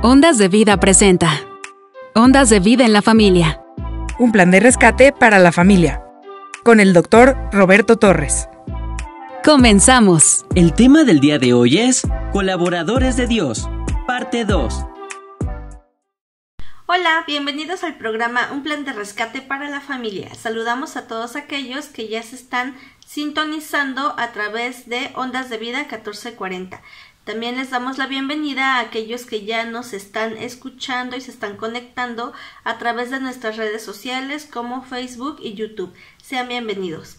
Ondas de Vida presenta Ondas de Vida en la Familia. Un plan de rescate para la familia. Con el Dr. Roberto Torres. ¡Comenzamos! El tema del día de hoy es Colaboradores de Dios, parte 2. Hola, bienvenidos al programa Un plan de rescate para la familia. Saludamos a todos aquellos que ya se están sintonizando a través de Ondas de Vida 1440. También les damos la bienvenida a aquellos que ya nos están escuchando y se están conectando a través de nuestras redes sociales como Facebook y YouTube. Sean bienvenidos.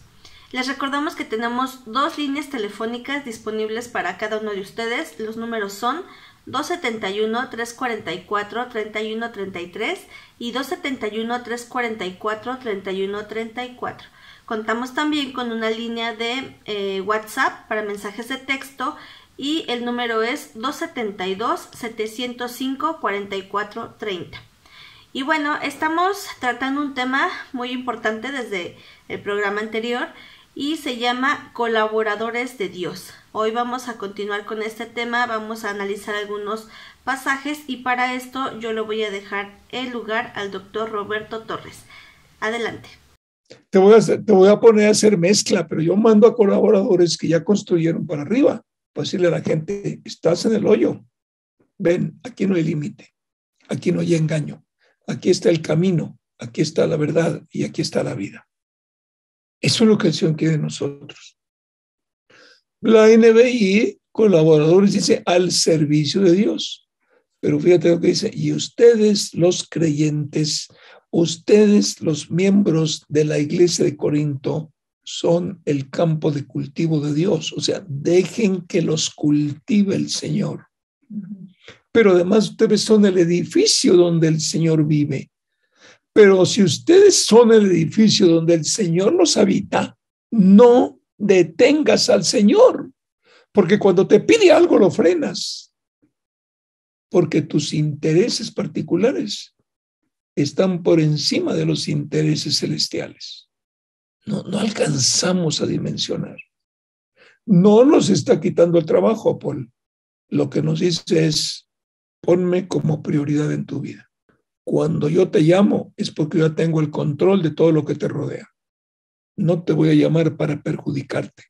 Les recordamos que tenemos 2 líneas telefónicas disponibles para cada uno de ustedes. Los números son 271-344-3133 y 271-344-3134. Contamos también con una línea de WhatsApp para mensajes de texto y el número es 272-705-4430. Y bueno, estamos tratando un tema muy importante desde el programa anterior y se llama Colaboradores de Dios. Hoy vamos a continuar con este tema, vamos a analizar algunos pasajes y para esto yo le voy a dejar el lugar al doctor Roberto Torres. Adelante. Te voy a poner a hacer mezcla, pero yo mando a colaboradores que ya construyeron para arriba, para decirle a la gente, estás en el hoyo, ven, aquí no hay límite, aquí no hay engaño, aquí está el camino, aquí está la verdad y aquí está la vida. Eso es lo que el Señor quiere de nosotros. La NBI, colaboradores, dice al servicio de Dios. Pero fíjate lo que dice, y ustedes los creyentes, ustedes los miembros de la iglesia de Corinto son el campo de cultivo de Dios. O sea, dejen que los cultive el Señor. Pero además ustedes son el edificio donde el Señor vive. Pero si ustedes son el edificio donde el Señor los habita, no detengas al Señor, porque cuando te pide algo lo frenas, porque tus intereses particulares están por encima de los intereses celestiales. No alcanzamos a dimensionar. No nos está quitando el trabajo, Paul. Lo que nos dice es, ponme como prioridad en tu vida. Cuando yo te llamo es porque yo tengo el control de todo lo que te rodea. No te voy a llamar para perjudicarte.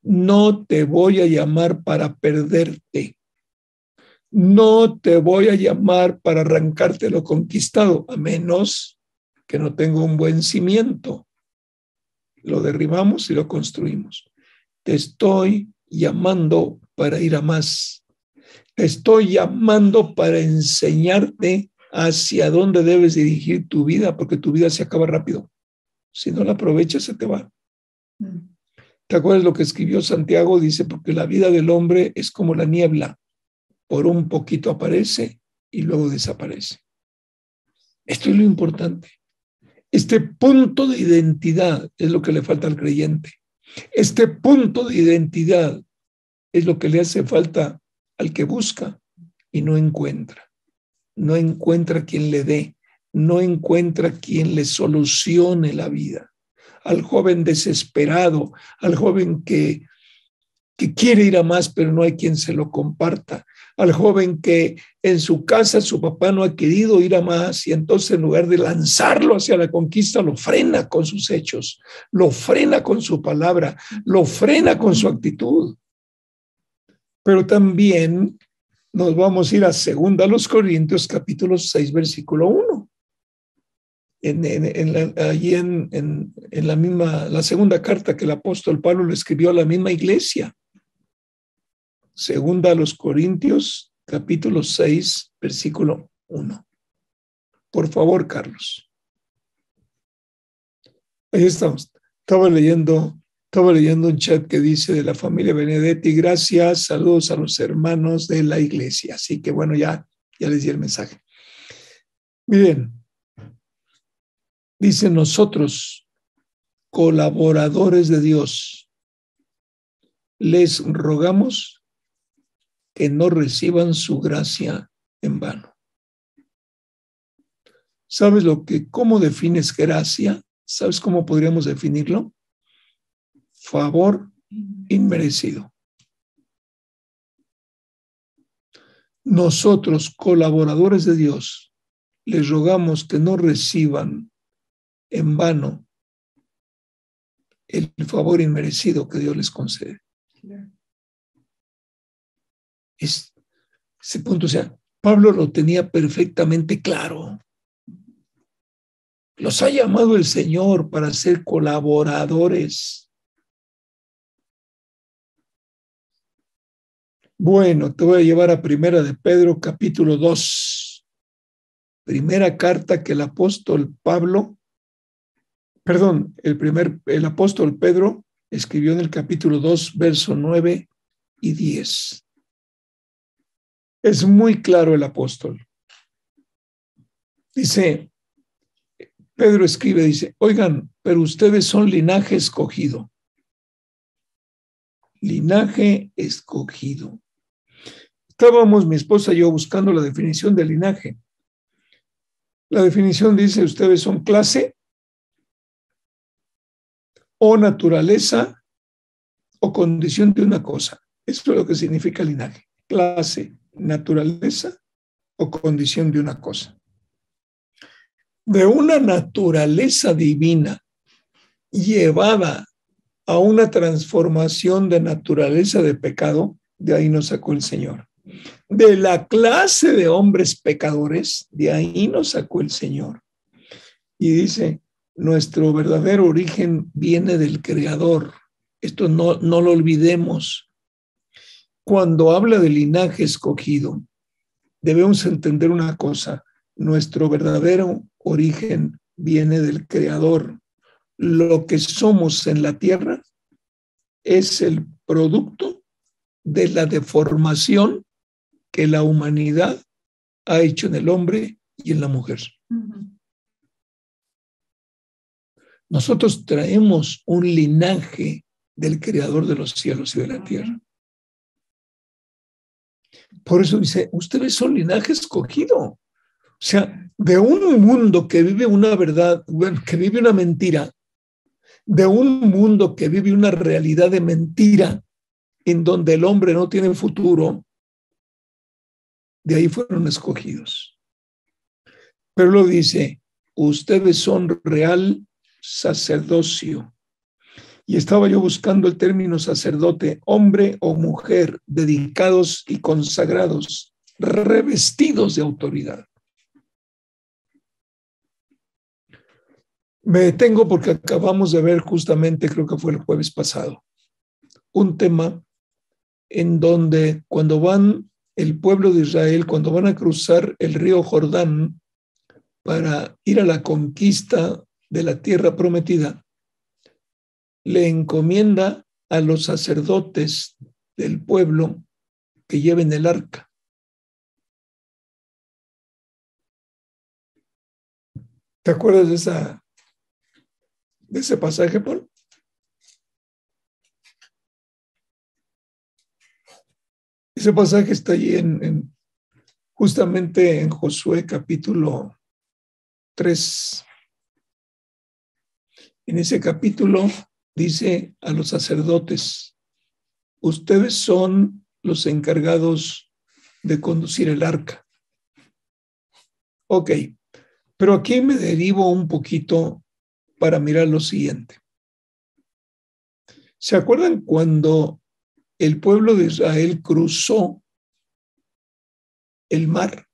No te voy a llamar para perderte. No te voy a llamar para arrancarte lo conquistado, a menos que no tenga un buen cimiento. Lo derribamos y lo construimos. Te estoy llamando para ir a más. Te estoy llamando para enseñarte hacia dónde debes dirigir tu vida, porque tu vida se acaba rápido. Si no la aprovechas, se te va. ¿Te acuerdas lo que escribió Santiago? Dice, porque la vida del hombre es como la niebla. Por un poquito aparece y luego desaparece. Esto es lo importante. Este punto de identidad es lo que le falta al creyente. Este punto de identidad es lo que le hace falta al que busca y no encuentra. No encuentra quien le dé, no encuentra quien le solucione la vida. Al joven desesperado, al joven que quiere ir a más, pero no hay quien se lo comparta. Al joven que en su casa su papá no ha querido ir a más y entonces en lugar de lanzarlo hacia la conquista, lo frena con sus hechos, lo frena con su palabra, lo frena con su actitud. Pero también nos vamos a ir a 2 Corintios capítulo 6, versículo 1. Allí en la segunda carta que el apóstol Pablo le escribió a la misma iglesia. 2 Corintios capítulo 6, versículo 1. Por favor, Carlos. Ahí estamos. Estaba leyendo un chat que dice de la familia Benedetti, gracias, saludos a los hermanos de la iglesia. Así que bueno, ya les di el mensaje. Miren, dice nosotros, colaboradores de Dios, les rogamos que no reciban su gracia en vano. ¿Sabes cómo defines gracia? ¿Sabes cómo podríamos definirlo? Favor inmerecido. nosotros, colaboradores de Dios, les rogamos que no reciban en vano el favor inmerecido que Dios les concede. Ese punto, o sea, Pablo lo tenía perfectamente claro. Los ha llamado el Señor para ser colaboradores. Bueno, te voy a llevar a Primera de Pedro, capítulo 2. Primera carta que el apóstol Pedro escribió en el capítulo 2, verso 9 y 10. Es muy claro el apóstol. Pedro escribe, dice, oigan, pero ustedes son linaje escogido. Linaje escogido. Estábamos, mi esposa y yo, buscando la definición de linaje. La definición dice, ustedes son clase o naturaleza o condición de una cosa. Esto es lo que significa linaje. Clase, naturaleza o condición de una cosa. De una naturaleza divina llevada a una transformación de naturaleza de pecado, de ahí nos sacó el Señor. De la clase de hombres pecadores, de ahí nos sacó el Señor. Y dice, nuestro verdadero origen viene del Creador. Esto no lo olvidemos. Cuando habla de linaje escogido, debemos entender una cosa. Nuestro verdadero origen viene del Creador. Lo que somos en la tierra es el producto de la deformación que la humanidad ha hecho en el hombre y en la mujer. Nosotros traemos un linaje del Creador de los cielos y de la tierra. Por eso dice, ustedes son linaje escogido. O sea, de un mundo que vive una verdad, que vive una mentira, de un mundo que vive una realidad de mentira, en donde el hombre no tiene futuro, de ahí fueron escogidos. Pero lo dice, ustedes son real sacerdocio. Y estaba yo buscando el término sacerdote, hombre o mujer, dedicados y consagrados, revestidos de autoridad. Me detengo porque acabamos de ver justamente, creo que fue el jueves pasado, un tema en donde cuando van el pueblo de Israel, cuando van a cruzar el río Jordán para ir a la conquista de la tierra prometida, le encomienda a los sacerdotes del pueblo que lleven el arca. ¿Te acuerdas de ese pasaje, Paul? Ese pasaje está allí justamente en Josué capítulo 3. En ese capítulo dice a los sacerdotes, ustedes son los encargados de conducir el arca. Ok, pero aquí me derivo un poquito para mirar lo siguiente. ¿Se acuerdan cuando el pueblo de Israel cruzó el mar?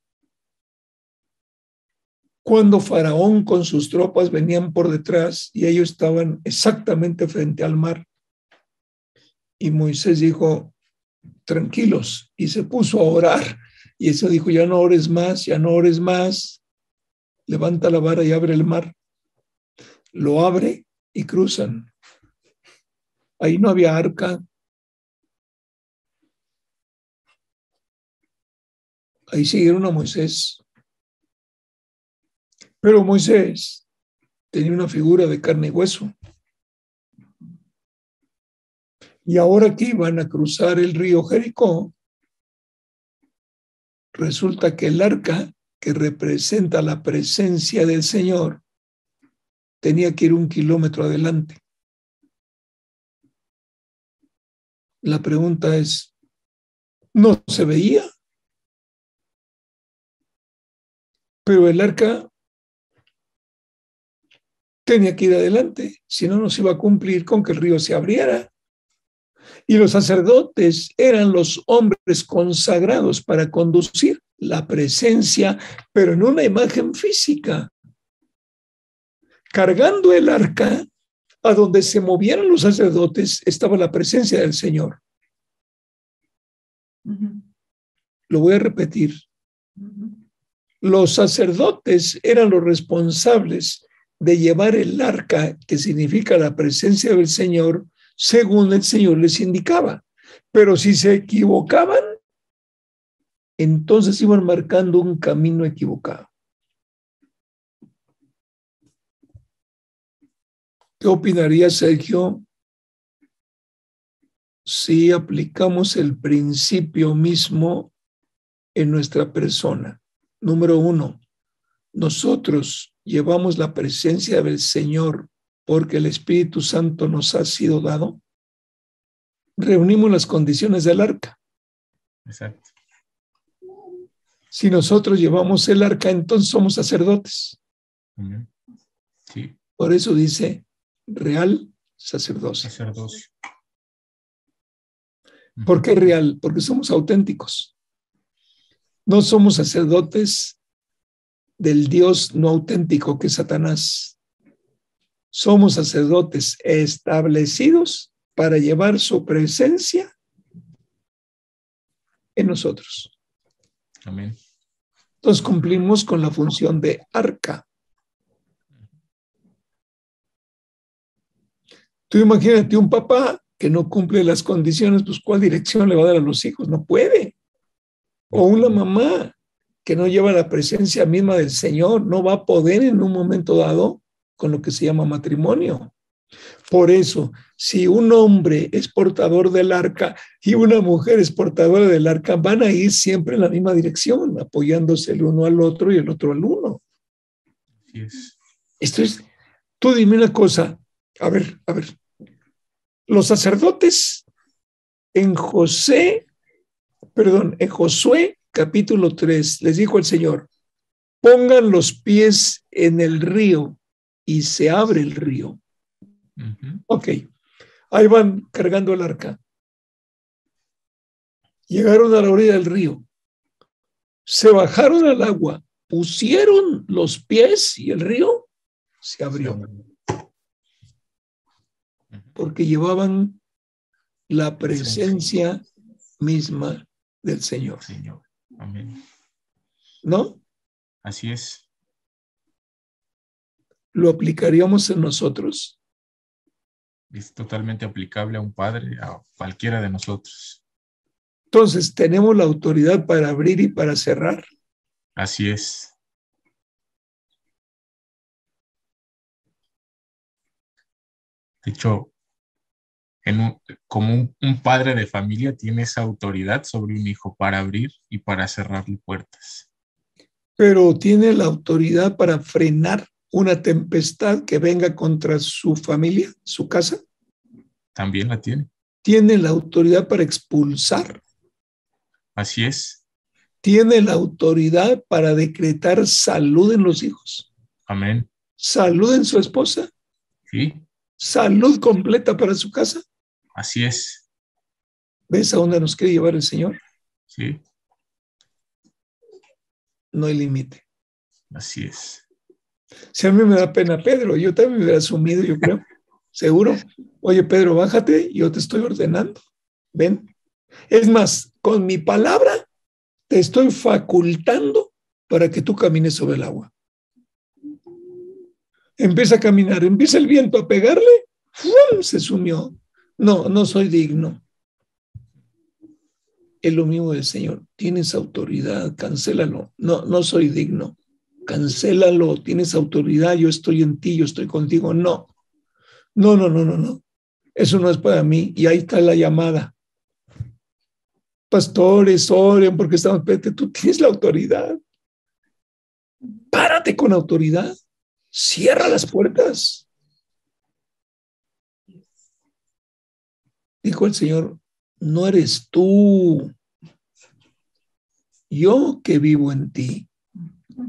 Cuando Faraón con sus tropas venían por detrás y ellos estaban exactamente frente al mar. Y Moisés dijo, tranquilos, y se puso a orar. Y eso dijo, ya no ores más, ya no ores más. Levanta la vara y abre el mar. Lo abre y cruzan. Ahí no había arca. Ahí siguieron a Moisés. Pero Moisés tenía una figura de carne y hueso. Y ahora que iban a cruzar el río Jericó, resulta que el arca, que representa la presencia del Señor, tenía que ir 1 kilómetro adelante. La pregunta es, ¿no se veía? Pero el arca tenía que ir adelante, si no, no se iba a cumplir con que el río se abriera. Y los sacerdotes eran los hombres consagrados para conducir la presencia, pero en una imagen física. Cargando el arca, a donde se movieran los sacerdotes, estaba la presencia del Señor. Lo voy a repetir. Los sacerdotes eran los responsables de llevar el arca, que significa la presencia del Señor, según el Señor les indicaba. Pero si se equivocaban, entonces iban marcando un camino equivocado. ¿Qué opinaría, Sergio, si aplicamos el principio mismo en nuestra persona? Número 1, nosotros llevamos la presencia del Señor porque el Espíritu Santo nos ha sido dado. Reunimos las condiciones del arca. Exacto. Si nosotros llevamos el arca, entonces somos sacerdotes. Sí. Por eso dice real sacerdocio. Sacerdocio. ¿Por qué real? Porque somos auténticos. No somos sacerdotes del Dios no auténtico que es Satanás. Somos sacerdotes establecidos para llevar su presencia en nosotros. Amén. Entonces cumplimos con la función de arca. Tú imagínate un papá que no cumple las condiciones, pues ¿cuál dirección le va a dar a los hijos? No puede. O una mamá que no lleva la presencia misma del Señor, no va a poder en un momento dado con lo que se llama matrimonio. Por eso, si un hombre es portador del arca y una mujer es portadora del arca, van a ir siempre en la misma dirección, apoyándose el uno al otro y el otro al uno. Así es. Esto es, tú dime una cosa, a ver. Los sacerdotes en Josué capítulo 3, les dijo el Señor, pongan los pies en el río y se abre el río. Ok, ahí van cargando el arca. Llegaron a la orilla del río, se bajaron al agua, pusieron los pies y el río se abrió. Porque llevaban la presencia misma del Señor. Amén. ¿No? Así es. ¿Lo aplicaríamos en nosotros? Es totalmente aplicable a un padre, a cualquiera de nosotros. Entonces, ¿tenemos la autoridad para abrir y para cerrar? Así es. De hecho, como un padre de familia tiene esa autoridad sobre un hijo para abrir y para cerrarle puertas. Pero ¿tiene la autoridad para frenar una tempestad que venga contra su familia, su casa? También la tiene. ¿Tiene la autoridad para expulsar? Así es. ¿Tiene la autoridad para decretar salud en los hijos? Amén. ¿Salud en su esposa? Sí. ¿Salud completa para su casa? Así es. ¿Ves a dónde nos quiere llevar el Señor? Sí. No hay límite. Así es. Si a mí me da pena Pedro, yo también me hubiera asumido, yo creo. Seguro. Oye, Pedro, bájate, yo te estoy ordenando. Ven. Es más, con mi palabra te estoy facultando para que tú camines sobre el agua. Empieza a caminar, empieza el viento a pegarle, ¡fum! Se sumió. No soy digno. Es lo mismo del Señor. Tienes autoridad, cancélalo. No soy digno. Cancélalo, tienes autoridad, yo estoy en ti, yo estoy contigo. No. Eso no es para mí. Y ahí está la llamada. Pastores, oren porque estamos... Tú tienes la autoridad. Párate con autoridad. Cierra las puertas. Dijo el Señor, no eres tú, yo que vivo en ti.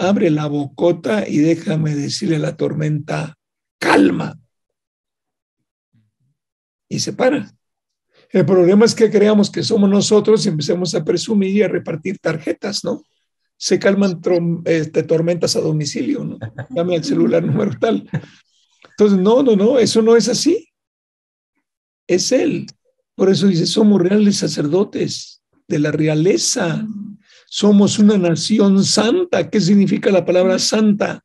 abre la bocota y déjame decirle a la tormenta, calma. Y se para. El problema es que creamos que somos nosotros y empecemos a presumir y a repartir tarjetas, ¿no? Se calman tormentas a domicilio, ¿no? Dame al celular número tal. Entonces, no, eso no es así. Es Él. Por eso dice, somos reales sacerdotes de la realeza. Somos una nación santa. ¿Qué significa la palabra santa?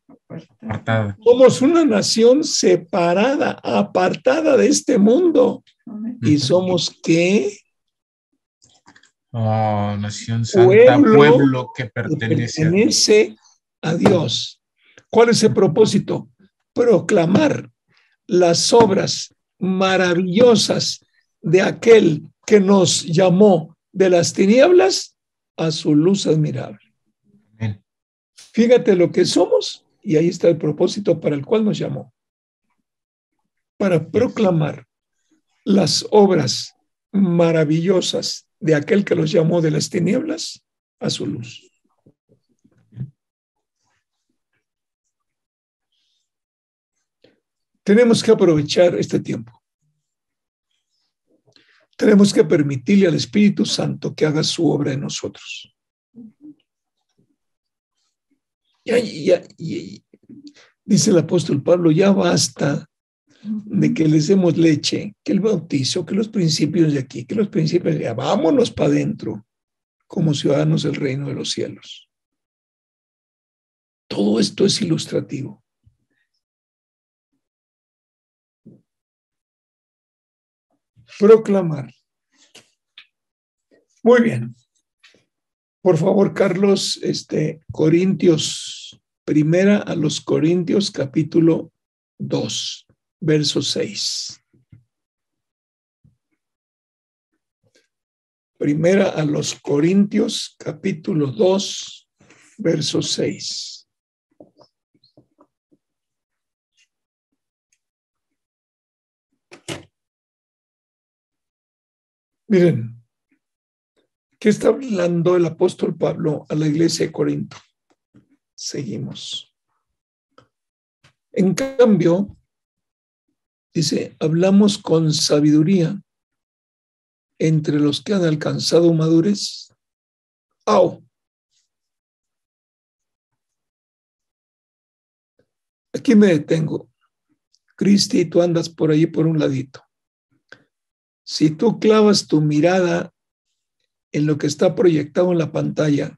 Apartada. Somos una nación separada, apartada de este mundo. ¿Y somos qué? Oh, nación santa, pueblo que pertenece a Dios. ¿Cuál es el propósito? Proclamar las obras maravillosas de aquel que nos llamó de las tinieblas a su luz admirable. Amén. Fíjate lo que somos y ahí está el propósito para el cual nos llamó. Para proclamar las obras maravillosas de aquel que los llamó de las tinieblas a su luz. Tenemos que aprovechar este tiempo. Tenemos que permitirle al Espíritu Santo que haga su obra en nosotros. Dice el apóstol Pablo, ya basta de que les demos leche, que el bautizo, que los principios de aquí, que los principios de allá. Vámonos para adentro como ciudadanos del reino de los cielos. Todo esto es ilustrativo. Proclamar. Muy bien. Por favor, Carlos, Corintios, primera a los Corintios, capítulo 2. Verso 6. Primera a los Corintios, capítulo 2, verso 6. Miren, ¿qué está hablando el apóstol Pablo a la iglesia de Corinto? Seguimos. En cambio, dice, hablamos con sabiduría entre los que han alcanzado madurez. ¡Au! Aquí me detengo. Cristi, tú andas por ahí por un ladito. Si tú clavas tu mirada en lo que está proyectado en la pantalla,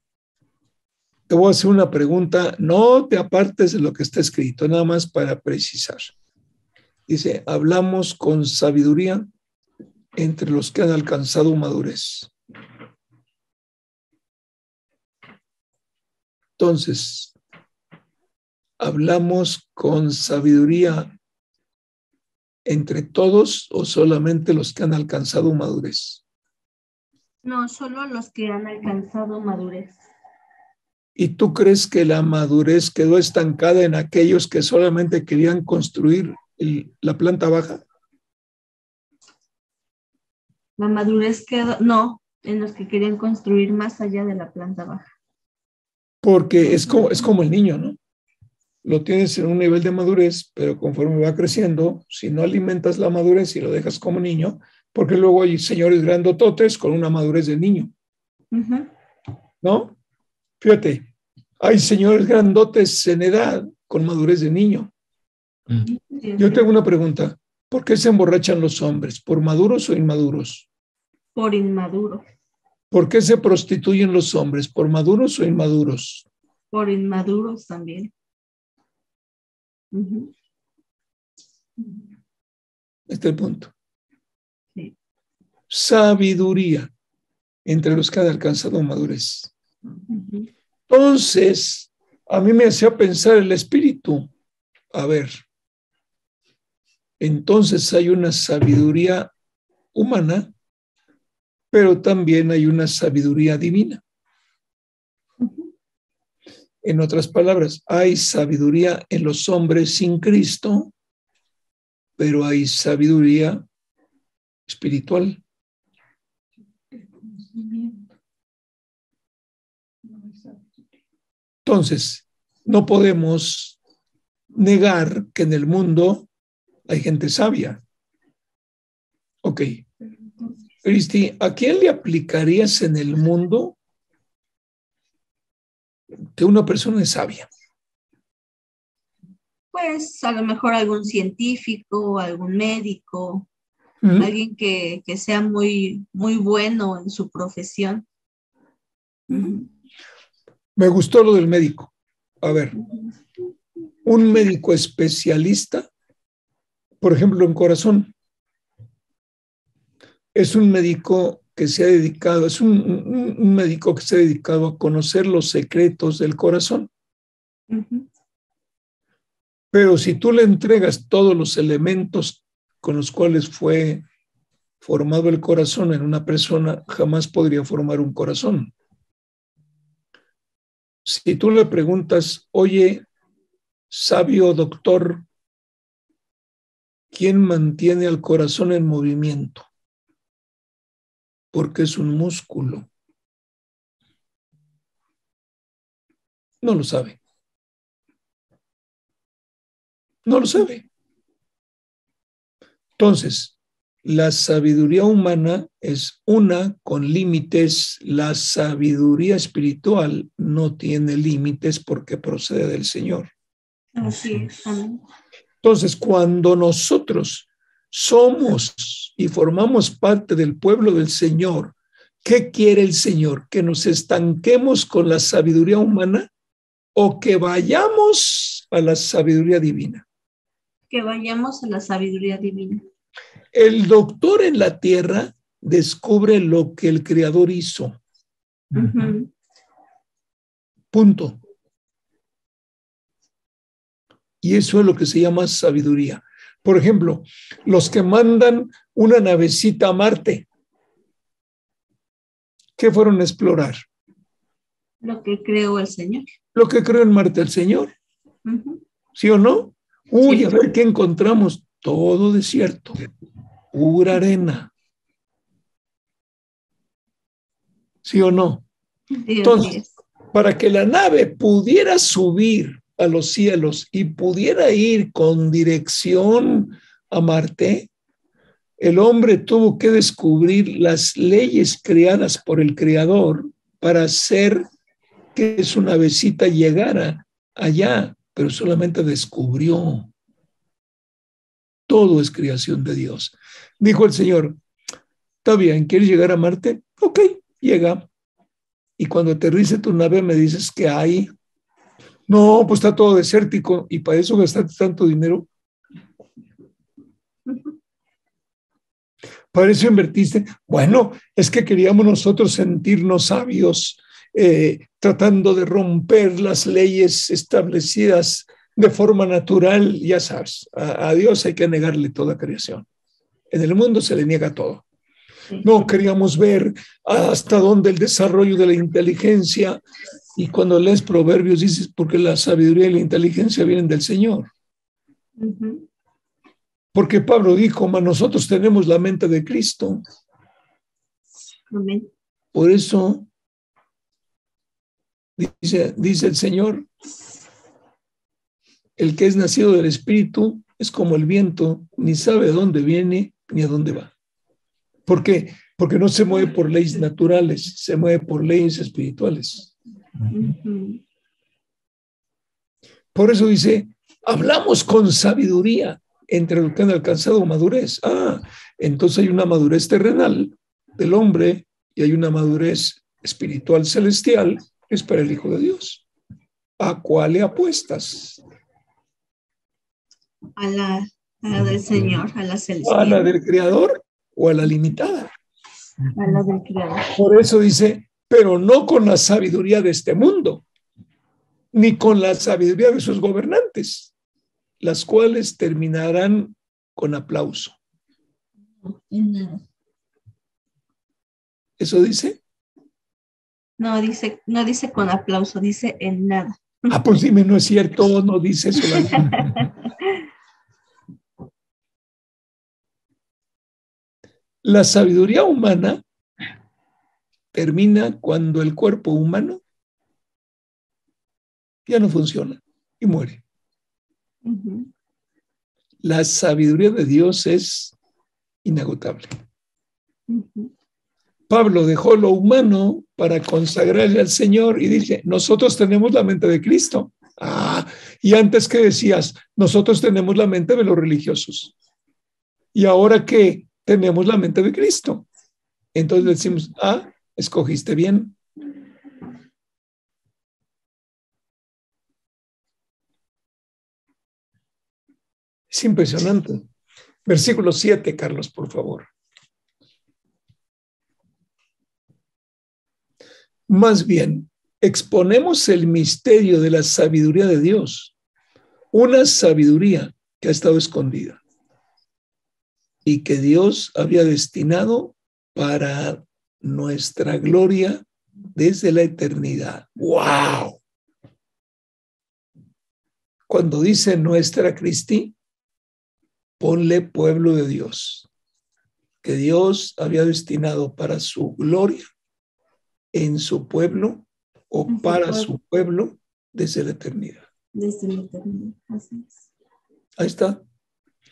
te voy a hacer una pregunta. No te apartes de lo que está escrito, nada más para precisar. Dice, hablamos con sabiduría entre los que han alcanzado madurez. Entonces, ¿hablamos con sabiduría entre todos o solamente los que han alcanzado madurez? No, solo los que han alcanzado madurez. ¿Y tú crees que la madurez quedó estancada en aquellos que solamente querían construir la planta baja? La madurez quedó, no, en los que querían construir más allá de la planta baja. Porque es como el niño, ¿no? Lo tienes en un nivel de madurez, pero conforme va creciendo, si no alimentas la madurez y lo dejas como niño, porque luego hay señores grandototes con una madurez de niño, ¿no? Fíjate, hay señores grandotes en edad con madurez de niño. Yo tengo una pregunta. ¿Por qué se emborrachan los hombres? ¿Por maduros o inmaduros? Por inmaduros. ¿Por qué se prostituyen los hombres? ¿Por maduros o inmaduros? Por inmaduros también. Este es el punto. Sí. Sabiduría entre los que han alcanzado madurez. Entonces, a mí me hacía pensar el espíritu. A ver, entonces hay una sabiduría humana, pero también hay una sabiduría divina. En otras palabras, hay sabiduría en los hombres sin Cristo, pero hay sabiduría espiritual. Entonces, no podemos negar que en el mundo hay gente sabia. Ok. Cristi, ¿a quién le aplicarías en el mundo que una persona es sabia? Pues a lo mejor algún científico, algún médico, alguien que sea muy, muy bueno en su profesión. Me gustó lo del médico. A ver, un médico especialista, por ejemplo, en corazón, es un médico que se ha dedicado, es un médico que se ha dedicado a conocer los secretos del corazón. Pero si tú le entregas todos los elementos con los cuales fue formado el corazón en una persona, jamás podría formar un corazón. Si tú le preguntas, oye, sabio doctor, ¿quién mantiene al corazón en movimiento? Porque es un músculo. No lo sabe. No lo sabe. Entonces, la sabiduría humana es una con límites. La sabiduría espiritual no tiene límites porque procede del Señor. Así es. Amén. Entonces, cuando nosotros somos y formamos parte del pueblo del Señor, ¿qué quiere el Señor? ¿Que nos estanquemos con la sabiduría humana o que vayamos a la sabiduría divina? Que vayamos a la sabiduría divina. El doctor en la tierra descubre lo que el Creador hizo. Punto. Y eso es lo que se llama sabiduría. Por ejemplo, los que mandan una navecita a Marte, ¿qué fueron a explorar? Lo que creó el Señor. Lo que creó en Marte el Señor. ¿Sí o no? Uy, Sí. A ver qué encontramos. Todo desierto, pura arena. ¿Sí o no? Sí, Entonces, para que la nave pudiera subir a los cielos y pudiera ir con dirección a Marte, el hombre tuvo que descubrir las leyes creadas por el Creador para hacer que su navecita llegara allá, pero solamente descubrió. Todo es creación de Dios. Dijo el Señor, está bien, ¿quieres llegar a Marte? Ok, llega. Y cuando aterrice tu nave me dices que hay. No, pues está todo desértico y para eso gastaste tanto dinero. Para eso invertiste. Bueno, es que queríamos nosotros sentirnos sabios, tratando de romper las leyes establecidas de forma natural. Ya sabes, a Dios hay que negarle toda creación. En el mundo se le niega todo. No queríamos ver hasta dónde el desarrollo de la inteligencia. Y cuando lees Proverbios dices, porque la sabiduría y la inteligencia vienen del Señor. Porque Pablo dijo, mas nosotros tenemos la mente de Cristo. Amén. Por eso, dice el Señor, el que es nacido del Espíritu es como el viento, ni sabe de dónde viene ni a dónde va. ¿Por qué? Porque no se mueve por leyes naturales, se mueve por leyes espirituales. Por eso dice, hablamos con sabiduría entre los que han alcanzado madurez. Entonces hay una madurez terrenal del hombre y hay una madurez espiritual celestial que es para el Hijo de Dios. ¿A cuál le apuestas? A la del Señor, a la celestial. ¿A la del Creador o a la limitada? A la del Creador. Por eso dice, pero no con la sabiduría de este mundo, ni con la sabiduría de sus gobernantes, las cuales terminarán con aplauso. En nada. ¿Eso dice? No dice con aplauso, dice en nada. Pues dime, no es cierto, no dice eso. La sabiduría humana termina cuando el cuerpo humano ya no funciona y muere. Ujú. La sabiduría de Dios es inagotable. Ujú. Pablo dejó lo humano para consagrarle al Señor y dice, nosotros tenemos la mente de Cristo. Y antes que decías, nosotros tenemos la mente de los religiosos. Y ahora que tenemos la mente de Cristo. Entonces decimos, escogiste bien. Es impresionante. Versículo 7, Carlos, por favor. Más bien, exponemos el misterio de la sabiduría de Dios, una sabiduría que ha estado escondida y que Dios había destinado para nuestra gloria desde la eternidad. ¡Wow! Cuando dice nuestra Cristi, ponle pueblo de Dios, que Dios había destinado para su gloria en su pueblo o para su pueblo desde la eternidad. Desde la eternidad, así es. Ahí está.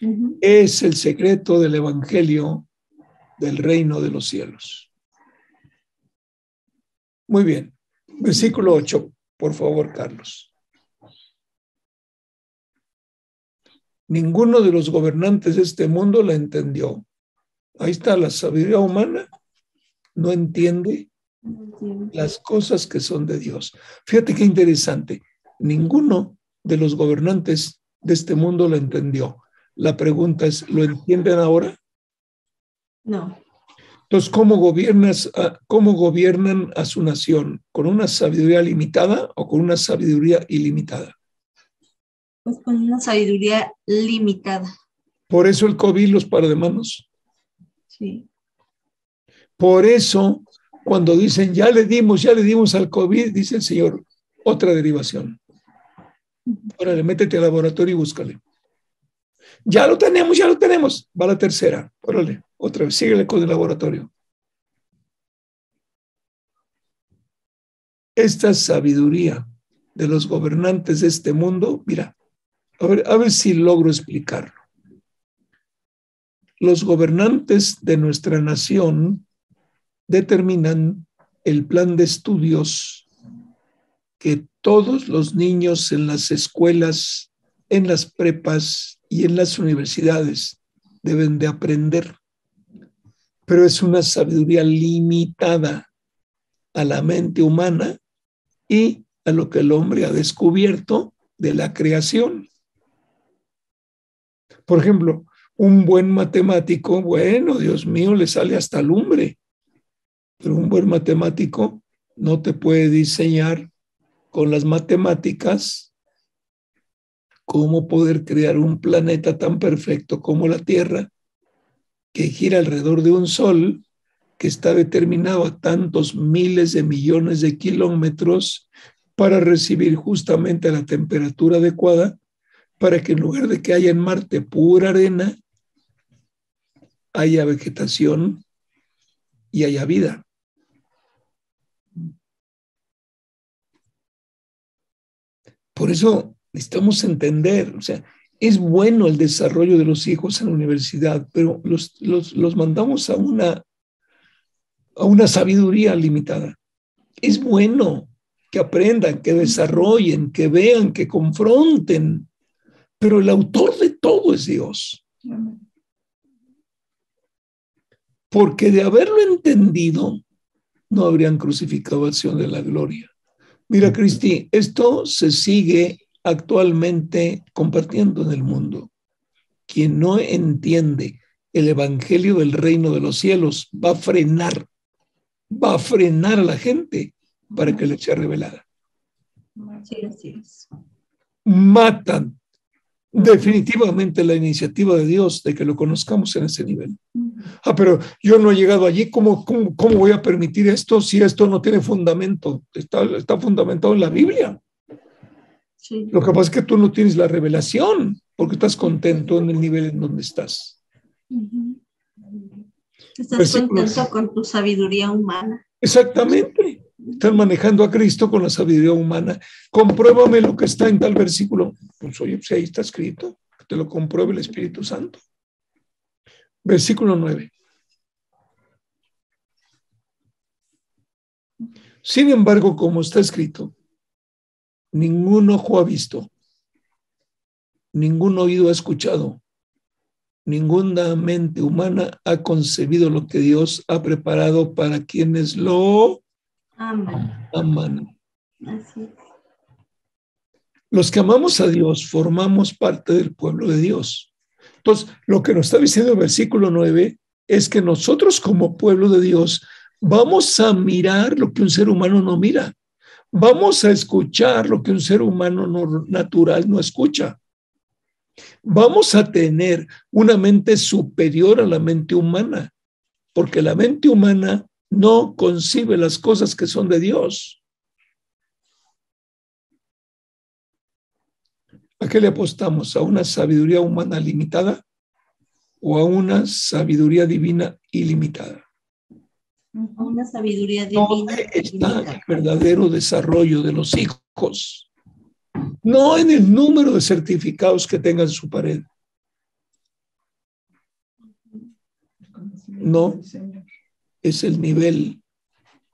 Ujú. Es el secreto del evangelio del reino de los cielos. Muy bien. Versículo 8, por favor, Carlos. Ninguno de los gobernantes de este mundo la entendió. Ahí está, la sabiduría humana no entiende las cosas que son de Dios. Fíjate qué interesante. Ninguno de los gobernantes de este mundo lo entendió. La pregunta es, ¿lo entienden ahora? No. Entonces, ¿cómo gobiernan a su nación? ¿Con una sabiduría limitada o con una sabiduría ilimitada? Pues con una sabiduría limitada. Por eso el COVID los para de manos. Sí. Por eso, cuando dicen, ya le dimos al COVID, dice el Señor, otra derivación. Órale, métete al laboratorio y búscale. Ya lo tenemos. Va la tercera. Órale, otra vez, síguele con el laboratorio. Esta sabiduría de los gobernantes de este mundo, mira, a ver si logro explicarlo. Los gobernantes de nuestra nación determinan el plan de estudios que todos los niños en las escuelas, en las prepas y en las universidades deben de aprender. Pero es una sabiduría limitada a la mente humana y a lo que el hombre ha descubierto de la creación. Por ejemplo, un buen matemático, bueno, Dios mío, le sale hasta lumbre. Pero un buen matemático no te puede diseñar con las matemáticas cómo poder crear un planeta tan perfecto como la Tierra, que gira alrededor de un sol que está determinado a tantos miles de millones de kilómetros para recibir justamente la temperatura adecuada para que en lugar de que haya en Marte pura arena, haya vegetación y haya vida. Por eso necesitamos entender, o sea, es bueno el desarrollo de los hijos en la universidad, pero los mandamos a una sabiduría limitada. Es bueno que aprendan, que desarrollen, que vean, que confronten, pero el autor de todo es Dios. Porque de haberlo entendido, no habrían crucificado al Señor de la gloria. Mira, Cristi, esto se sigue actualmente compartiendo en el mundo. Quien no entiende el evangelio del reino de los cielos va a frenar a la gente para que le sea revelada. Sí, así es. Matan definitivamente la iniciativa de Dios de que lo conozcamos en ese nivel. Pero yo no he llegado allí, ¿cómo voy a permitir esto si esto no tiene fundamento? Está fundamentado en la Biblia. Sí. Lo que pasa es que tú no tienes la revelación porque estás contento en el nivel en donde estás. Estás contento con tu sabiduría humana. Exactamente. Están manejando a Cristo con la sabiduría humana. Compruébame lo que está en tal versículo. Pues oye, pues ahí está escrito. Que te lo compruebe el Espíritu Santo. Versículo 9. Sin embargo, como está escrito, ningún ojo ha visto, ningún oído ha escuchado, ninguna mente humana ha concebido lo que Dios ha preparado para quienes lo aman. Así es. Los que amamos a Dios formamos parte del pueblo de Dios. Entonces, lo que nos está diciendo el versículo 9 es que nosotros como pueblo de Dios vamos a mirar lo que un ser humano no mira. Vamos a escuchar lo que un ser humano natural no escucha. Vamos a tener una mente superior a la mente humana, porque la mente humana no concibe las cosas que son de Dios. ¿A qué le apostamos? ¿A una sabiduría humana limitada o a una sabiduría divina ilimitada? A una sabiduría divina. ¿Dónde está el verdadero desarrollo de los hijos? No en el número de certificados que tengan en su pared. No, es el nivel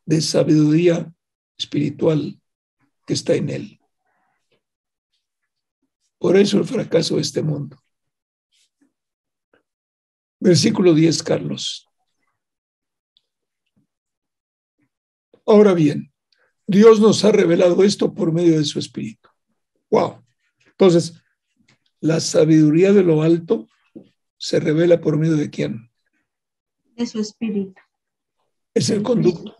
de sabiduría espiritual que está en él. Por eso el fracaso de este mundo. Versículo 10, Carlos. Ahora bien, Dios nos ha revelado esto por medio de su Espíritu. ¡Wow! Entonces, la sabiduría de lo alto se revela por medio de ¿quién? De su Espíritu. Es el conducto.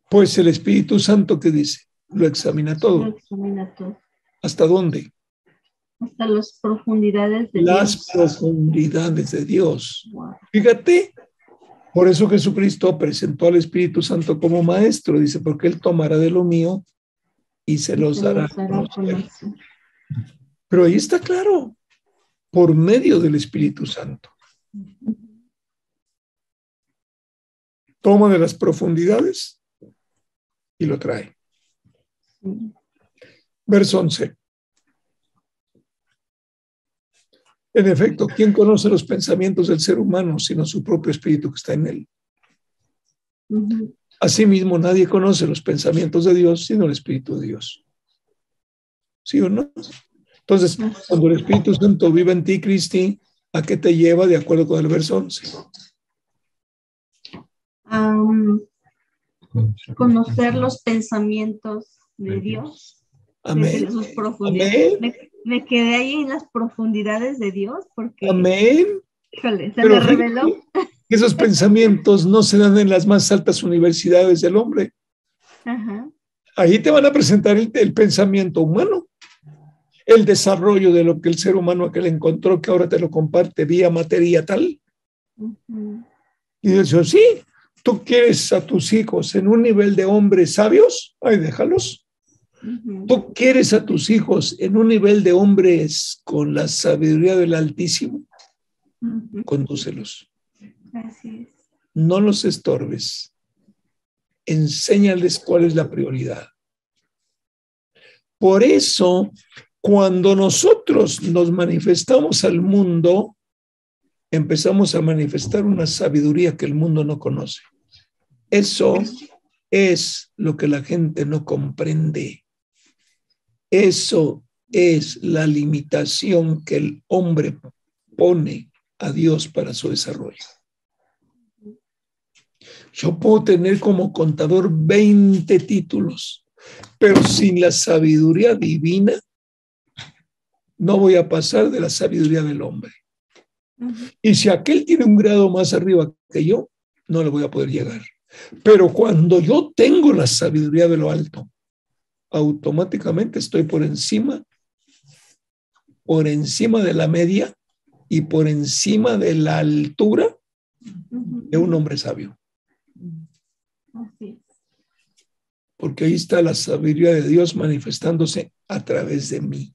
Pues el Espíritu Santo, ¿qué dice? Lo examina todo. Lo examina todo. ¿Hasta dónde? Hasta las profundidades de Las Dios. profundidades de Dios. Wow. Fíjate, por eso Jesucristo presentó al Espíritu Santo como maestro. Dice, porque Él tomará de lo mío y se los dará a conocer. Pero ahí está claro, por medio del Espíritu Santo. Toma de las profundidades y lo trae. Verso 11. En efecto, ¿quién conoce los pensamientos del ser humano sino su propio espíritu que está en él? Asimismo, nadie conoce los pensamientos de Dios sino el Espíritu de Dios. ¿Sí o no? Entonces, cuando el Espíritu Santo vive en ti, Cristi, ¿a qué te lleva de acuerdo con el verso 11? Conocer los pensamientos de Dios. Amén. Desde sus profundidades. Amén. Me quedé ahí en las profundidades de Dios porque, Amén. híjole, se Pero me reveló. Esos pensamientos no se dan en las más altas universidades del hombre. Ajá. Ahí te van a presentar el pensamiento humano, el desarrollo de lo que el ser humano que le encontró, que ahora te lo comparte vía materia tal. Y dice, sí, tú quieres a tus hijos en un nivel de hombres sabios, ay, déjalos. Tú quieres a tus hijos en un nivel de hombres con la sabiduría del Altísimo, condúcelos. Así es. No los estorbes. Enséñales cuál es la prioridad. Por eso, cuando nosotros nos manifestamos al mundo, empezamos a manifestar una sabiduría que el mundo no conoce. Eso es lo que la gente no comprende. Eso es la limitación que el hombre pone a Dios para su desarrollo. Yo puedo tener como contador 20 títulos, pero sin la sabiduría divina no voy a pasar de la sabiduría del hombre. Y si aquel tiene un grado más arriba que yo, no le voy a poder llegar. Pero cuando yo tengo la sabiduría de lo alto, automáticamente estoy por encima de la media y por encima de la altura de un hombre sabio. Porque ahí está la sabiduría de Dios manifestándose a través de mí.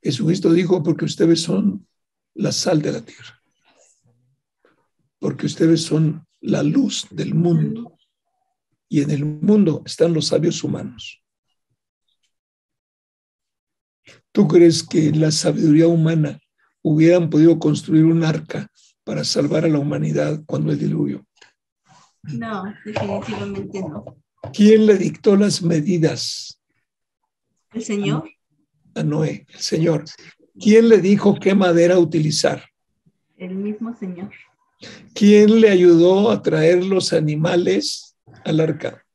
Jesucristo dijo, porque ustedes son la sal de la tierra. porque ustedes son la luz del mundo. Y en el mundo están los sabios humanos. ¿Tú crees que la sabiduría humana hubieran podido construir un arca para salvar a la humanidad cuando el diluvio? No, definitivamente no. ¿Quién le dictó las medidas? ¿El Señor? A Noé, el Señor. ¿Quién le dijo qué madera utilizar? El mismo Señor. ¿Quién le ayudó a traer los animales al arca?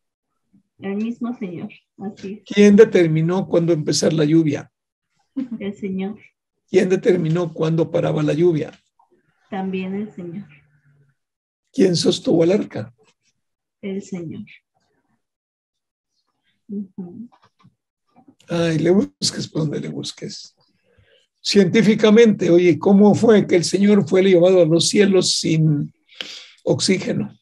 El mismo Señor. Así ¿Quién determinó cuándo empezar la lluvia? es. El Señor. ¿Quién determinó cuándo paraba la lluvia? También el Señor. ¿Quién sostuvo el arca? El Señor. Ujú. Ay, le busques por donde le busques. Científicamente, oye, ¿cómo fue que el Señor fue llevado a los cielos sin oxígeno?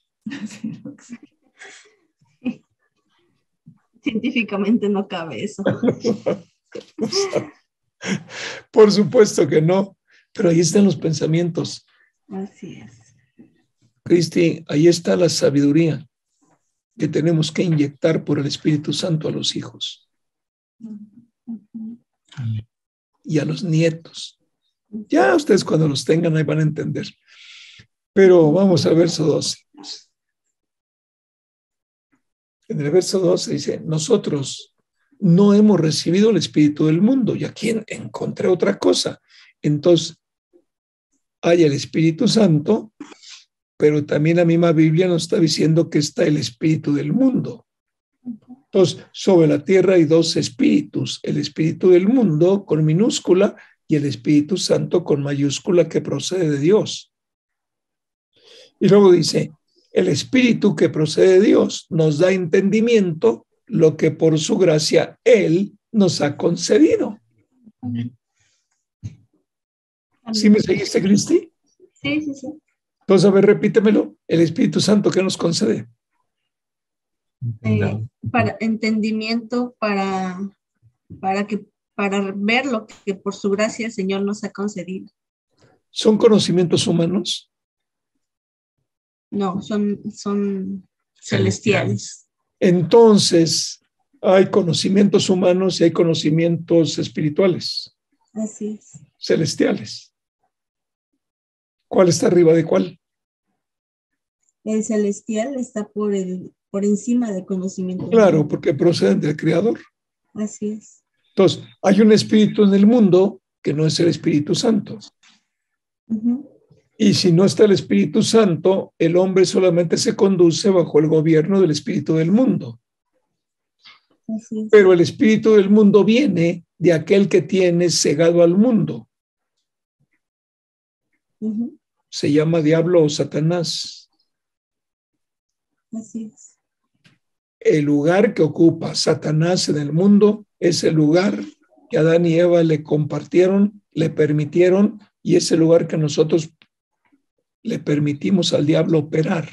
Científicamente no cabe eso. Por supuesto que no, pero ahí están los pensamientos. Así es. Cristi, ahí está la sabiduría que tenemos que inyectar por el Espíritu Santo a los hijos y a los nietos. Ya ustedes cuando los tengan ahí van a entender. Pero vamos al verso 12. En el verso 12 dice, nosotros no hemos recibido el Espíritu del mundo. Y aquí encontré otra cosa. Entonces, hay el Espíritu Santo, pero también la misma Biblia nos está diciendo que está el Espíritu del mundo. Entonces, sobre la tierra hay dos espíritus, el Espíritu del mundo con minúscula y el Espíritu Santo con mayúscula que procede de Dios. Y luego dice, el Espíritu que procede de Dios nos da entendimiento, lo que por su gracia Él nos ha concedido. Amén. ¿Sí me seguiste, Cristi? Sí, sí, sí. Entonces, a ver, repítemelo. El Espíritu Santo, ¿qué nos concede? Para entendimiento, para ver lo que por su gracia el Señor nos ha concedido. ¿Son conocimientos humanos? No, son celestiales. Entonces, hay conocimientos humanos y hay conocimientos espirituales, Así es. celestiales. ¿Cuál está arriba de cuál? El celestial está por encima del conocimiento. Claro, porque proceden del Creador. Así es. Entonces, hay un espíritu en el mundo que no es el Espíritu Santo. Uh-huh. Y si no está el Espíritu Santo, el hombre solamente se conduce bajo el gobierno del espíritu del mundo. Así es. Pero el espíritu del mundo viene de aquel que tiene cegado al mundo. Uh-huh. Se llama diablo o Satanás. Así es. El lugar que ocupa Satanás en el mundo es el lugar que Adán y Eva le compartieron, le permitieron, y es el lugar que nosotros le permitimos al diablo operar.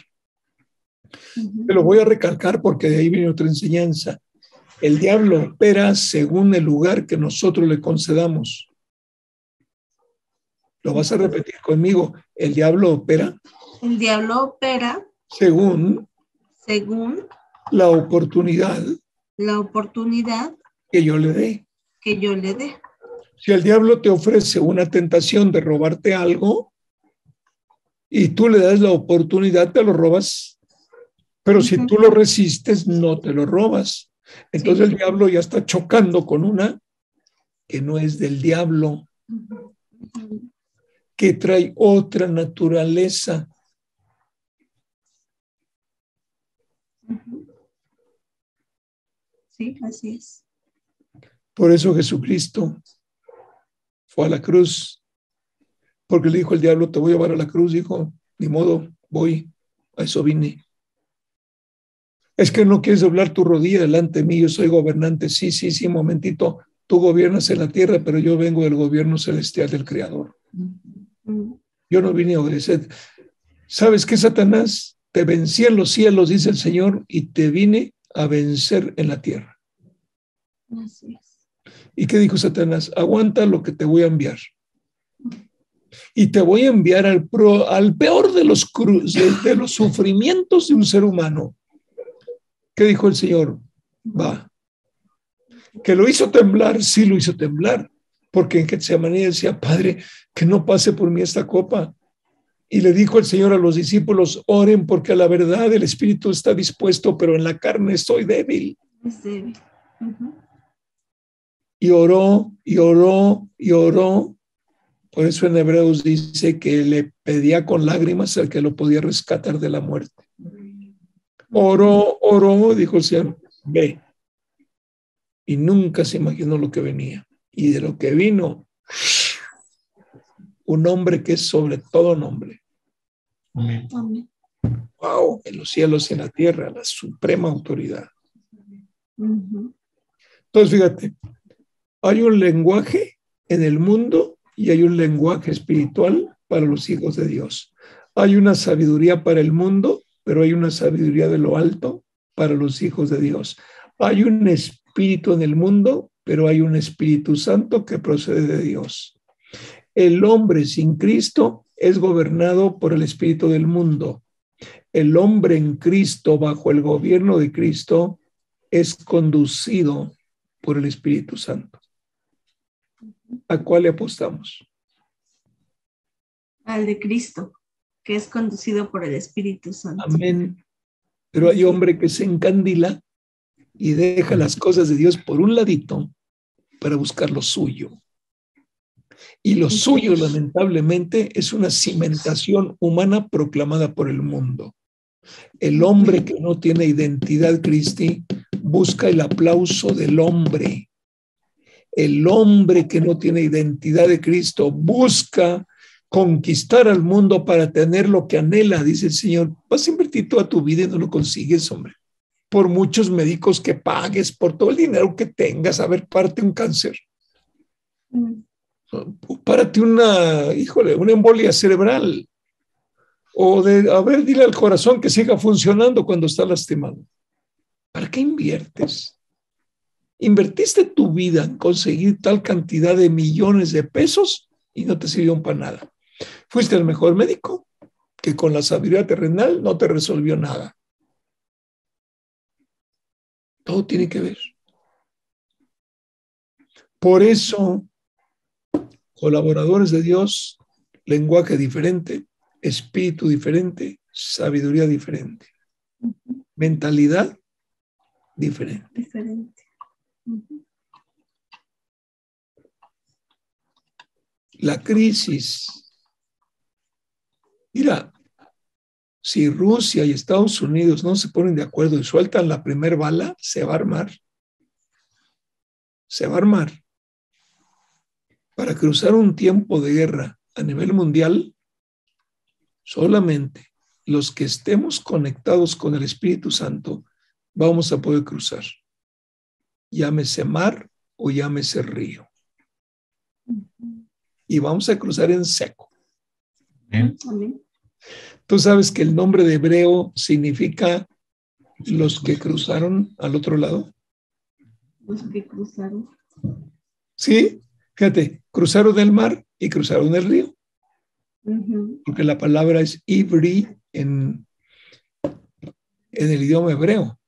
Uh-huh. Te lo voy a recalcar porque de ahí viene otra enseñanza. El diablo opera según el lugar que nosotros le concedamos. Lo vas a repetir conmigo. El diablo opera. El diablo opera según la oportunidad que yo le dé. Si el diablo te ofrece una tentación de robarte algo y tú le das la oportunidad, te lo robas. Pero si tú lo resistes, no te lo robas. Entonces el diablo ya está chocando con una que no es del diablo, que trae otra naturaleza. Sí, así es. Por eso Jesucristo fue a la cruz, porque le dijo el diablo, te voy a llevar a la cruz. Dijo, ni modo, voy, a eso vine. Es que no quieres doblar tu rodilla delante de mí, yo soy gobernante. Sí, momentito, tú gobiernas en la tierra, pero yo vengo del gobierno celestial del Creador. Yo no vine a obedecer. ¿Sabes qué, Satanás? Te vencí en los cielos, dice el Señor, y te vine a vencer en la tierra. Así es. ¿Y qué dijo Satanás? Aguanta lo que te voy a enviar. y te voy a enviar al peor de los sufrimientos de un ser humano. ¿Qué dijo el Señor? Va. Que lo hizo temblar, sí lo hizo temblar, porque en Getsemaní decía, Padre, que no pase por mí esta copa. Y le dijo el Señor a los discípulos, oren porque a la verdad el espíritu está dispuesto, pero en la carne estoy débil. Es débil. Y oró, y oró, y oró. Por eso en Hebreos dice que le pedía con lágrimas al que lo podía rescatar de la muerte. Oró, oró, dijo el Señor, ve. Y nunca se imaginó lo que venía. Y de lo que vino, un nombre que es sobre todo nombre. Amén. Amén. Wow, en los cielos y en la tierra, la suprema autoridad. Entonces, fíjate, hay un lenguaje en el mundo y hay un lenguaje espiritual para los hijos de Dios. Hay una sabiduría para el mundo, pero hay una sabiduría de lo alto para los hijos de Dios. Hay un espíritu en el mundo, pero hay un Espíritu Santo que procede de Dios. El hombre sin Cristo es gobernado por el espíritu del mundo. El hombre en Cristo, bajo el gobierno de Cristo, es conducido por el Espíritu Santo. ¿A cuál le apostamos? Al de Cristo, que es conducido por el Espíritu Santo. Amén. Pero hay hombre que se encandila y deja las cosas de Dios por un ladito para buscar lo suyo. Y lo suyo, lamentablemente, es una cimentación humana proclamada por el mundo. El hombre que no tiene identidad Cristi busca el aplauso del hombre. El hombre que no tiene identidad de Cristo busca conquistar al mundo para tener lo que anhela, dice el Señor. Vas a invertir toda tu vida y no lo consigues, hombre. Por muchos médicos que pagues, por todo el dinero que tengas, a ver, párate un cáncer. Párate una embolia cerebral. O dile al corazón que siga funcionando cuando está lastimado. ¿Para qué inviertes? Invertiste tu vida en conseguir tal cantidad de millones de pesos y no te sirvió para nada. Fuiste el mejor médico que con la sabiduría terrenal no te resolvió nada. Todo tiene que ver. Por eso, colaboradores de Dios, lenguaje diferente, espíritu diferente, sabiduría diferente, mentalidad diferente. La crisis. Mira, si Rusia y Estados Unidos no se ponen de acuerdo y sueltan la primer bala, se va a armar. Se va a armar. Para cruzar un tiempo de guerra a nivel mundial, solamente los que estemos conectados con el Espíritu Santo vamos a poder cruzar. Llámese mar o llámese río. Y vamos a cruzar en seco. Amén. Tú sabes que el nombre de hebreo significa los que cruzaron al otro lado. Los que cruzaron. Sí, fíjate, cruzaron el mar y cruzaron el río. Porque la palabra es ivri en el idioma hebreo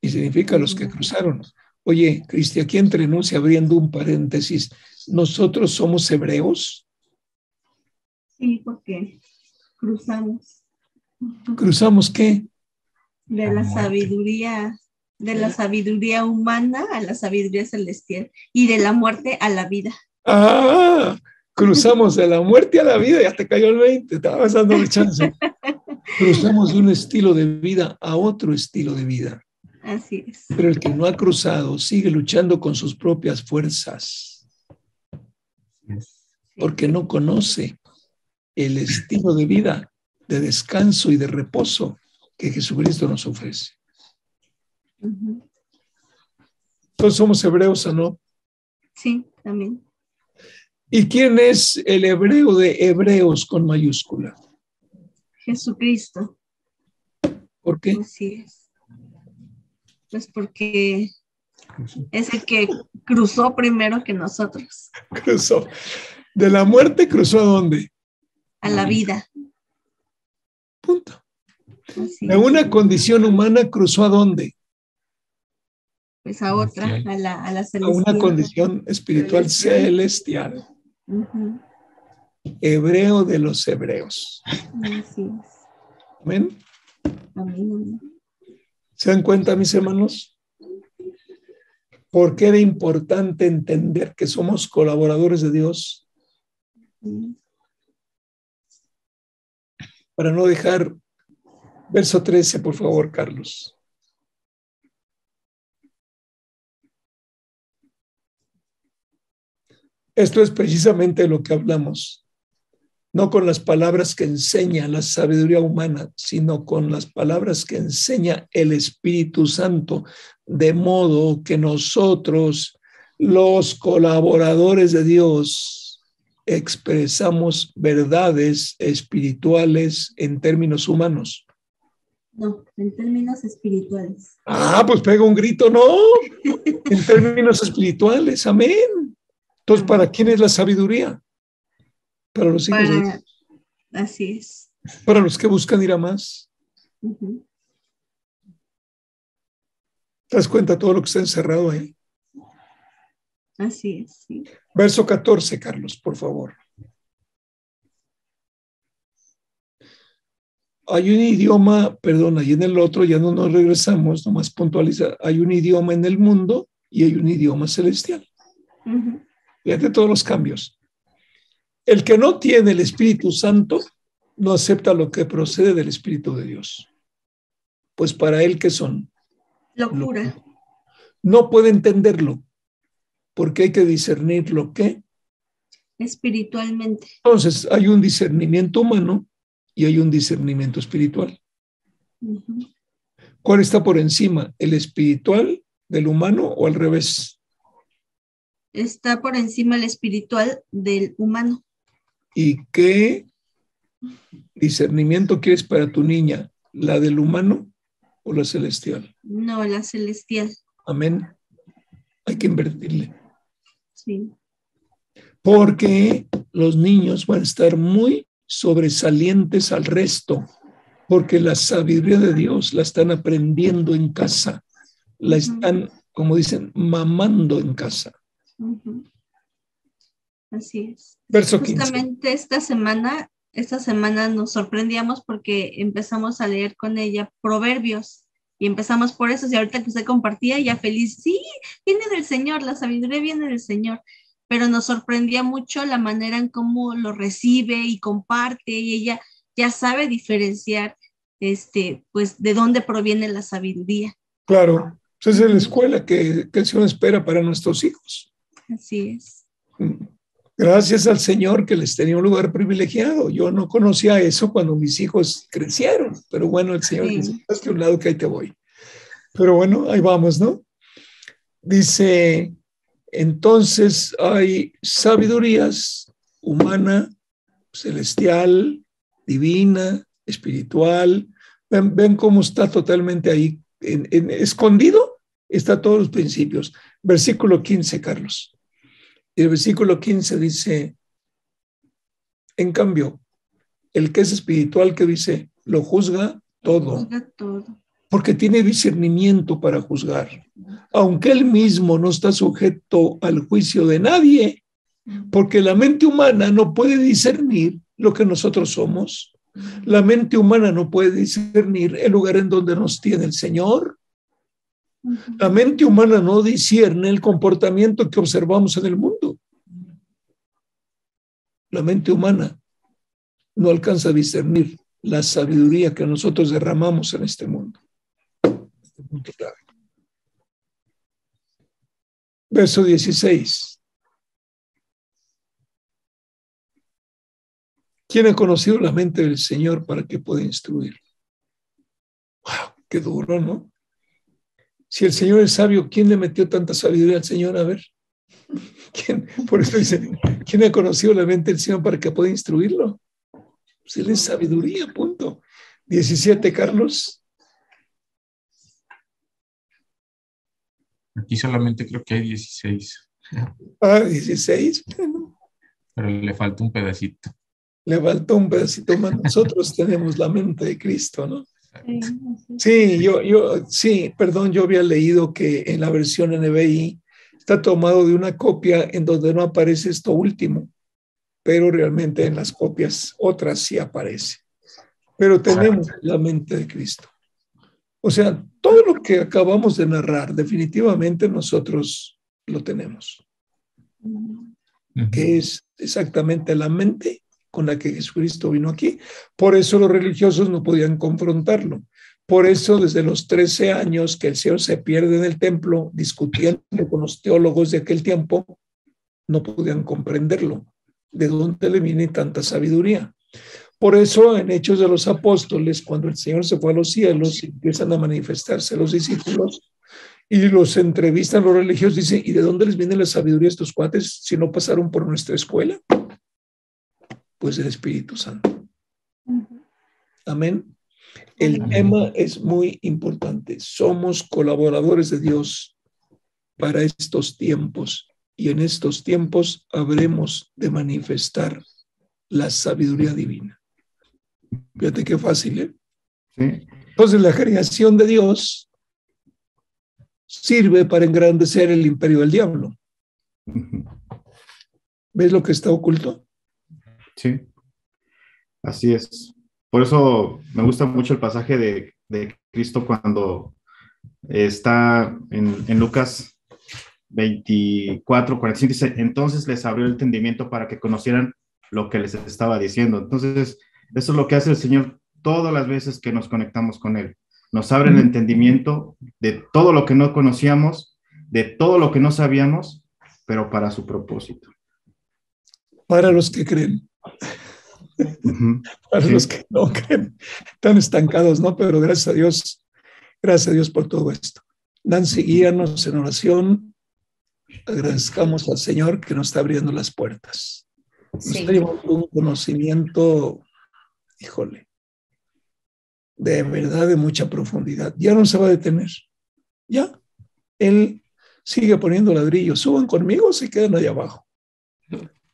y significa los que cruzaron. Oye, Cristi, aquí entre nos, abriendo un paréntesis, ¿nosotros somos hebreos? Sí, porque cruzamos. ¿Cruzamos qué? De la sabiduría humana a la sabiduría celestial y de la muerte a la vida. Ah, cruzamos de la muerte a la vida, ya te cayó el 20, estabas dándole chance. Cruzamos de un estilo de vida a otro estilo de vida. Así es. Pero el que no ha cruzado sigue luchando con sus propias fuerzas. Porque no conoce el estilo de vida, de descanso y de reposo que Jesucristo nos ofrece. Todos somos hebreos, ¿o no? Sí, también. ¿Y quién es el hebreo de hebreos con mayúscula? Jesucristo. ¿Por qué? Así es. Pues porque es el que cruzó primero que nosotros. Cruzó. ¿De la muerte cruzó a dónde? a la vida. Punto. Así De es. una condición humana cruzó ¿a dónde? Pues a otra, a la A una celestial. condición espiritual celestial. Ujú. Hebreo de los hebreos. Así es. ¿Amén? Amén. ¿Se dan cuenta, mis hermanos? ¿Por qué era importante entender que somos colaboradores de Dios? Para no dejar... Verso 13, por favor, Carlos. Esto es precisamente lo que hablamos. No con las palabras que enseña la sabiduría humana, sino con las palabras que enseña el Espíritu Santo, de modo que nosotros, los colaboradores de Dios, expresamos verdades espirituales en términos humanos. No, en términos espirituales. Pues pega un grito, no, en términos espirituales, amén. Entonces, ¿para quién es la sabiduría? Para los hijos de Dios. Así es. Para los que buscan ir a más. Uh-huh. ¿Te das cuenta todo lo que está encerrado ahí? Así es, sí. Verso 14, Carlos, por favor. Hay un idioma, perdón, ahí en el otro ya no nos regresamos, nomás puntualiza, hay un idioma en el mundo y hay un idioma celestial. Uh-huh. Fíjate todos los cambios. El que no tiene el Espíritu Santo no acepta lo que procede del Espíritu de Dios. Pues para él, ¿qué son? Locura. No puede entenderlo, porque hay que discernir lo que. Espiritualmente. Entonces, hay un discernimiento humano y hay un discernimiento espiritual. Uh-huh. ¿Cuál está por encima? ¿El espiritual del humano o al revés? Está por encima el espiritual del humano. ¿Y qué discernimiento quieres para tu niña? ¿La del humano o la celestial? No, la celestial. Amén. Hay que invertirle. Sí. Porque los niños van a estar muy sobresalientes al resto, porque la sabiduría de Dios la están aprendiendo en casa, la están, como dicen, mamando en casa. Uh-huh. Así es. Verso 15. Justamente esta semana nos sorprendíamos porque empezamos a leer con ella Proverbios y empezamos por eso, y ahorita que usted compartía, ya feliz, sí, viene del Señor, la sabiduría viene del Señor, pero nos sorprendía mucho la manera en cómo lo recibe y comparte, y ella ya sabe diferenciar pues de dónde proviene la sabiduría. Claro, esa es la escuela que el Señor espera para nuestros hijos. Así es. Gracias al Señor que les tenía un lugar privilegiado. Yo no conocía eso cuando mis hijos crecieron, pero bueno, el Señor dice, hazte a un lado que ahí te voy. Pero bueno, ahí vamos, ¿no? Dice, entonces hay sabidurías humana, celestial, divina, espiritual. Ven cómo está totalmente ahí, escondido, está todos los principios. Versículo 15, Carlos. Y el versículo 15 dice, en cambio, el que es espiritual, que dice, lo juzga todo. Juzga todo. Porque tiene discernimiento para juzgar. Aunque él mismo no está sujeto al juicio de nadie, porque la mente humana no puede discernir lo que nosotros somos. La mente humana no puede discernir el lugar en donde nos tiene el Señor. La mente humana no discierne el comportamiento que observamos en el mundo. La mente humana no alcanza a discernir la sabiduría que nosotros derramamos en este mundo. Este punto clave. Verso 16. ¿Quién ha conocido la mente del Señor para que pueda instruir? ¡Wow! ¡Qué duro!, ¿no? Si el Señor es sabio, ¿quién le metió tanta sabiduría al Señor? A ver, ¿quién? Por eso dice, ¿quién ha conocido la mente del Señor para que pueda instruirlo? Pues él es sabiduría, punto. 17, Carlos. Aquí solamente creo que hay 16. 16. Pero le falta un pedacito. Le faltó un pedacito más. Nosotros tenemos la mente de Cristo, ¿no? Sí, yo había leído que en la versión NBI está tomado de una copia en donde no aparece esto último, pero realmente en las copias otras sí aparece. Pero tenemos la mente de Cristo. O sea, todo lo que acabamos de narrar, definitivamente nosotros lo tenemos. Que es exactamente la mente con la que Jesucristo vino aquí. Por eso los religiosos no podían confrontarlo. Por eso desde los 13 años que el Señor se pierde en el templo, discutiendo con los teólogos de aquel tiempo, no podían comprenderlo. ¿De dónde le viene tanta sabiduría? Por eso en Hechos de los Apóstoles, cuando el Señor se fue a los cielos, empiezan a manifestarse los discípulos y los entrevistan los religiosos, dicen, ¿y de dónde les viene la sabiduría a estos cuates si no pasaron por nuestra escuela? Pues el Espíritu Santo. Amén. El tema es muy importante. Somos colaboradores de Dios para estos tiempos y en estos tiempos habremos de manifestar la sabiduría divina. Fíjate qué fácil, ¿eh? Sí. Entonces la creación de Dios sirve para engrandecer el imperio del diablo. ¿Ves lo que está oculto? Sí, así es. Por eso me gusta mucho el pasaje de Cristo cuando está en Lucas 24, 45, dice, entonces les abrió el entendimiento para que conocieran lo que les estaba diciendo. Entonces, eso es lo que hace el Señor todas las veces que nos conectamos con Él. Nos abre el entendimiento de todo lo que no conocíamos, de todo lo que no sabíamos, pero para su propósito. Para los que creen. Para los que no creen, están estancados, ¿no? Pero gracias a Dios por todo esto. Nancy, guíanos en oración. Agradezcamos al Señor que nos está abriendo las puertas. Nos está llevando un conocimiento, híjole, de verdad de mucha profundidad. Ya no se va a detener. Ya. Él sigue poniendo ladrillos. Suban conmigo o se quedan allá abajo.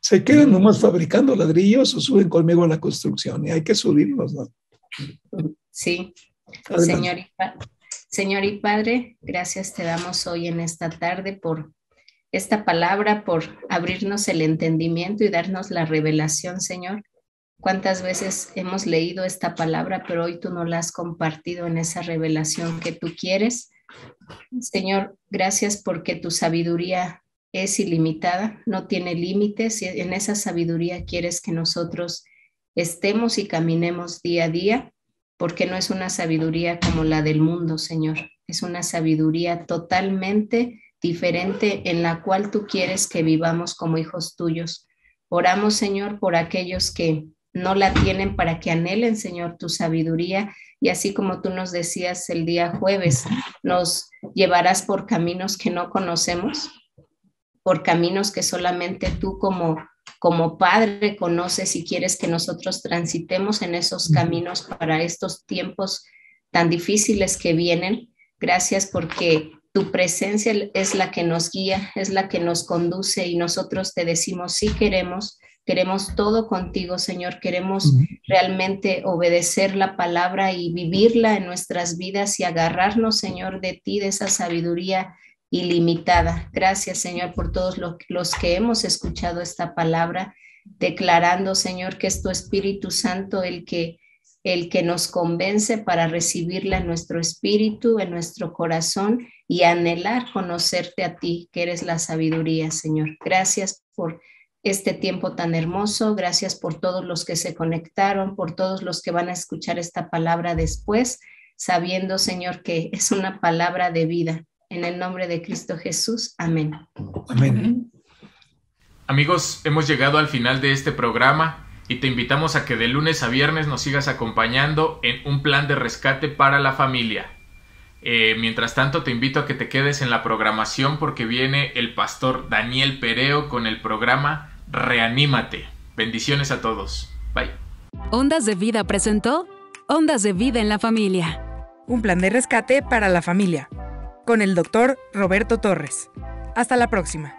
¿Se quedan nomás fabricando ladrillos o suben conmigo a la construcción? Y hay que subirnos, ¿no? Sí. Señor y Padre, gracias te damos hoy en esta tarde por esta palabra, por abrirnos el entendimiento y darnos la revelación, Señor. ¿Cuántas veces hemos leído esta palabra, pero hoy tú no la has compartido en esa revelación que tú quieres? Señor, gracias porque tu sabiduría es ilimitada, no tiene límites, y en esa sabiduría quieres que nosotros estemos y caminemos día a día, porque no es una sabiduría como la del mundo, Señor. Es una sabiduría totalmente diferente en la cual tú quieres que vivamos como hijos tuyos. Oramos, Señor, por aquellos que no la tienen para que anhelen, Señor, tu sabiduría, y así como tú nos decías el día jueves, nos llevarás por caminos que no conocemos, por caminos que solamente tú como Padre conoces y quieres que nosotros transitemos en esos caminos para estos tiempos tan difíciles que vienen. Gracias porque tu presencia es la que nos guía, es la que nos conduce y nosotros te decimos, sí queremos todo contigo, Señor, queremos realmente obedecer la palabra y vivirla en nuestras vidas y agarrarnos, Señor, de ti, de esa sabiduría ilimitada. Gracias, Señor, por todos los que hemos escuchado esta palabra, declarando, Señor, que es tu Espíritu Santo el que nos convence para recibirla en nuestro espíritu, en nuestro corazón y anhelar conocerte a ti, que eres la sabiduría, Señor. Gracias por este tiempo tan hermoso. Gracias por todos los que se conectaron, por todos los que van a escuchar esta palabra después, sabiendo, Señor, que es una palabra de vida. En el nombre de Cristo Jesús. Amén. Amén. Amigos, hemos llegado al final de este programa y te invitamos a que de lunes a viernes nos sigas acompañando en un plan de rescate para la familia. Mientras tanto, te invito a que te quedes en la programación porque viene el pastor Daniel Pereo con el programa Reanímate. Bendiciones a todos. Bye. Ondas de Vida presentó Ondas de Vida en la Familia. Un plan de rescate para la familia. Con el doctor Roberto Torres. Hasta la próxima.